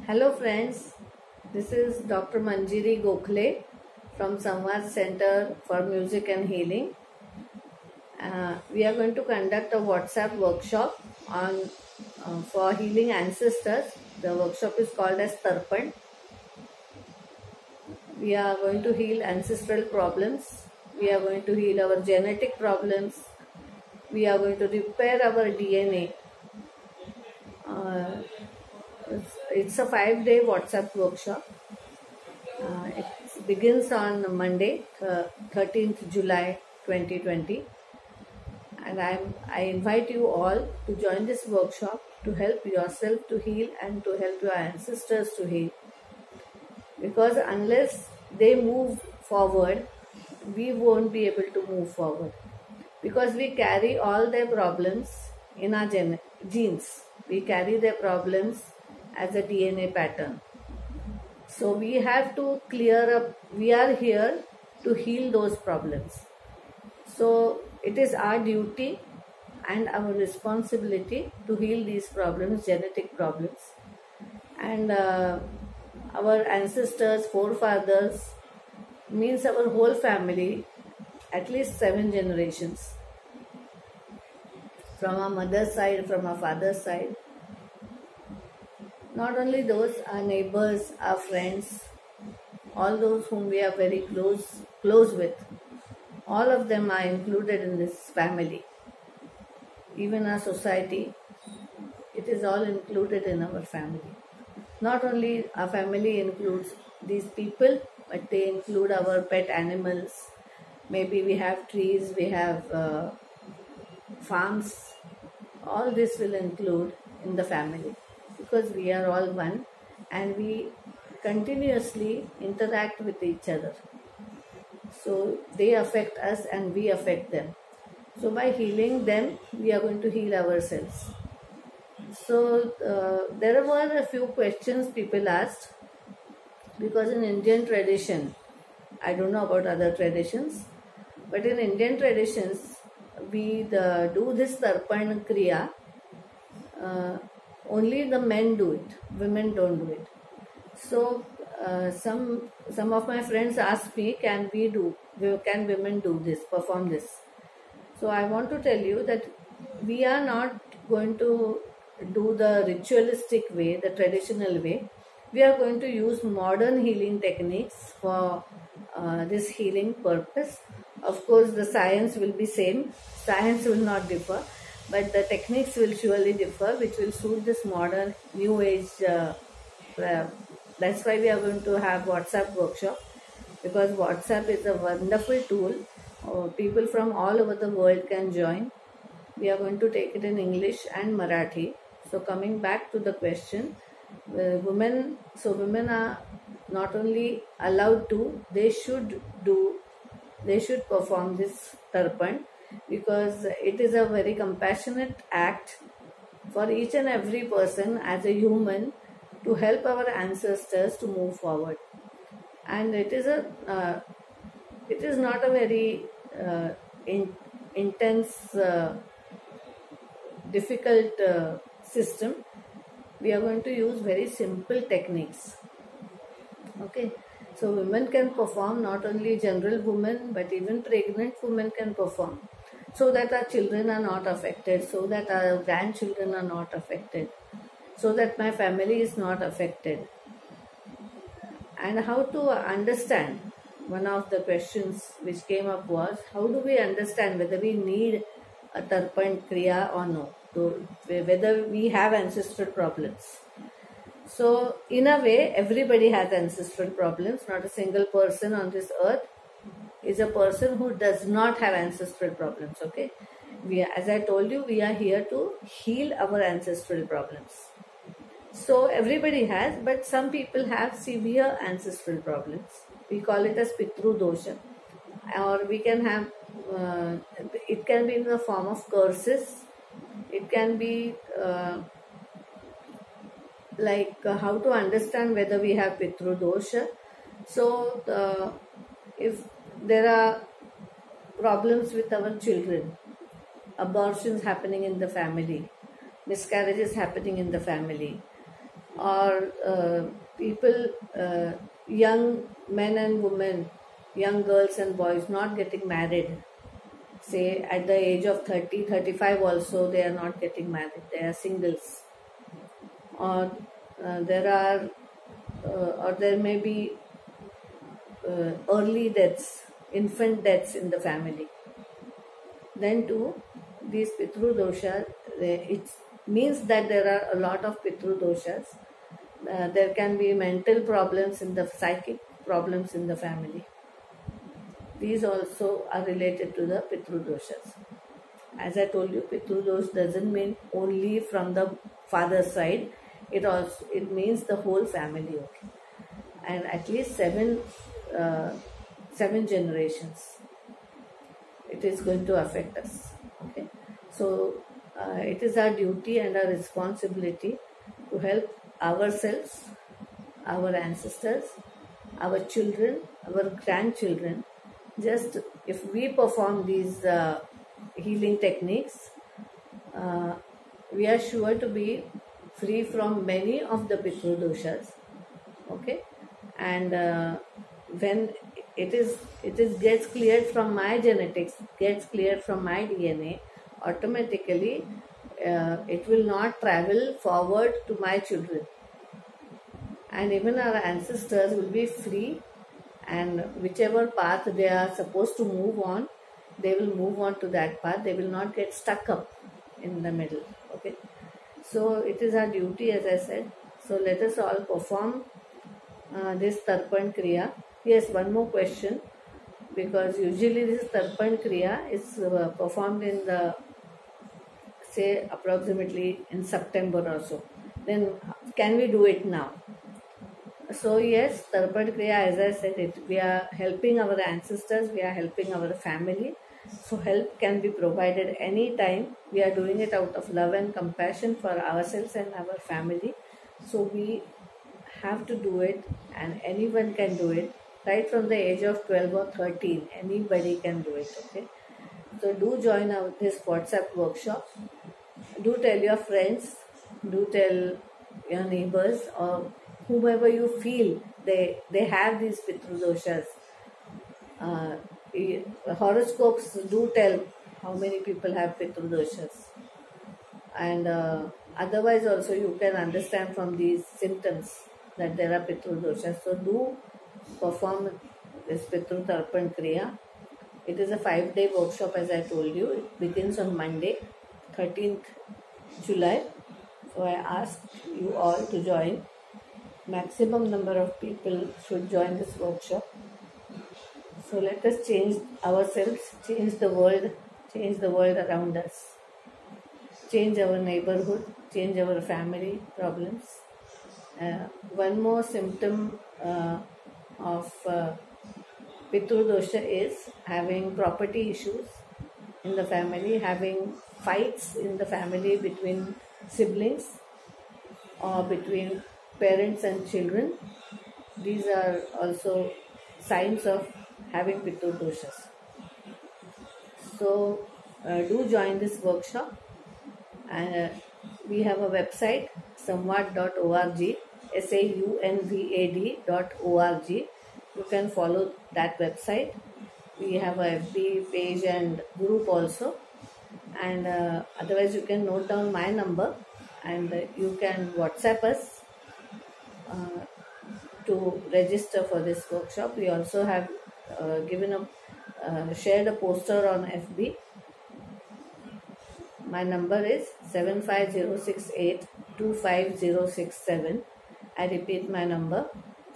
Hello friends, this is Dr. Manjiri Gokhale from Samvad Center for Music and Healing. We are going to conduct a WhatsApp workshop on for healing ancestors. The workshop is called as Tarpan. We are going to heal ancestral problems. We are going to heal our genetic problems. We are going to repair our DNA. It's a 5-day WhatsApp workshop. It begins on Monday, 13th July 2020. And I invite you all to join this workshop to help yourself to heal and to help your ancestors to heal. Because unless they move forward, we won't be able to move forward. Because we carry all their problems in our genes. We carry their problems as a DNA pattern. So we have to clear up, we are here to heal those problems. So it is our duty and our responsibility to heal these problems, genetic problems. And our ancestors, forefathers, means our whole family, at least 7 generations. From our mother's side, from our father's side. Not only those, our neighbors, our friends, all those whom we are very close with, all of them are included in this family. Even our society, it is all included in our family. Not only our family includes these people, but they include our pet animals. Maybe we have trees, we have farms. All this will include in the family. Because we are all one and we continuously interact with each other. So they affect us and we affect them. So by healing them, we are going to heal ourselves. So there were a few questions people asked, because in Indian tradition, I don't know about other traditions, but in Indian traditions, we do this Tarpan Kriya. Only the men do it, women don't do it. So some of my friends asked me, can women do this, perform this? So I want to tell you that we are not going to do the ritualistic way, the traditional way. We are going to use modern healing techniques for this healing purpose. Of course, the science will be same. Science will not differ. But the techniques will surely differ, which will suit this modern, new age. That's why we are going to have WhatsApp workshop, because WhatsApp is a wonderful tool. People from all over the world can join. We are going to take it in English and Marathi. So coming back to the question, women are not only allowed to, they should perform this Tarpan. Because it is a very compassionate act for each and every person as a human to help our ancestors to move forward. And it is not a very intense, difficult system. We are going to use very simple techniques. Okay. So women can perform, not only general women, but even pregnant women can perform. So that our children are not affected, so that our grandchildren are not affected, so that my family is not affected. And how to understand, one of the questions which came up was, how do we understand whether we need a Tarpan Kriya or no, whether we have ancestral problems. So in a way, everybody has ancestral problems. Not a single person on this earth is a person who does not have ancestral problems. Okay, as I told you, we are here to heal our ancestral problems. So everybody has, but some people have severe ancestral problems. We call it as Pitru Dosha, or we can have, it can be in the form of curses. It can be how to understand whether we have Pitru Dosha. So if there are problems with our children, abortions happening in the family, miscarriages happening in the family, or people, young men and women, young girls and boys not getting married, say at the age of 30, 35 also they are not getting married, they are singles. Or there are or there may be early deaths, infant deaths in the family. Then too, these Pitru doshas, it means that there are a lot of Pitru doshas. There can be mental problems in the psychic problems in the family. These also are related to the Pitru doshas. As I told you, Pitru dosh doesn't mean only from the father's side. It means the whole family. Okay, and at least seven generations. It is going to affect us. Okay, so it is our duty and our responsibility to help ourselves, our ancestors, our children, our grandchildren. Just if we perform these healing techniques, we are sure to be free from many of the Pitru doshas. Okay, and when it gets cleared from my genetics, gets cleared from my DNA, automatically it will not travel forward to my children, and even our ancestors will be free, and whichever path they are supposed to move on, they will move on to that path. They will not get stuck up in the middle. Okay, so it is our duty, as I said. So let us all perform this Tarpan Kriya. Yes, one more question, because usually this Tarpan Kriya is performed in the, say, approximately in September or so. Then can we do it now? So yes, Tarpan Kriya, as I said, we are helping our ancestors, we are helping our family. So help can be provided anytime. We are doing it out of love and compassion for ourselves and our family. So we have to do it, and anyone can do it. Right from the age of 12 or 13, anybody can do it. Okay, so do join this WhatsApp workshop. Do tell your friends, do tell your neighbors, or whomever you feel they have these Pitru doshas. Horoscopes do tell how many people have Pitru doshas, and otherwise also you can understand from these symptoms that there are Pitru doshas. So do perform this Pitru Tarpan Kriya. It is a 5-day workshop, as I told you. It begins on Monday, 13th July. So I ask you all to join. Maximum number of people should join this workshop. So let us change ourselves, change the world around us, change our neighborhood, change our family problems. One more symptom of Pitru dosha is having property issues in the family, having fights in the family between siblings or between parents and children. These are also signs of having Pitru doshas. So do join this workshop, and we have a website, samvad.org, SAUNVAD.org. You can follow that website. We have a FB page and group also, and otherwise you can note down my number, and you can WhatsApp us to register for this workshop. We also have shared a poster on FB. My number is 75068-25067. I repeat my number,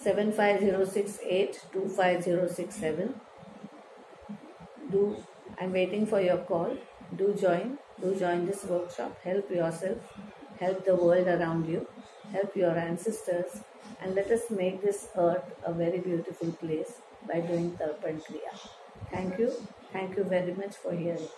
75068-25067. I'm waiting for your call. Do join this workshop. Help yourself, help the world around you, help your ancestors, and let us make this earth a very beautiful place by doing Tarpan Kriya. Thank you very much for hearing.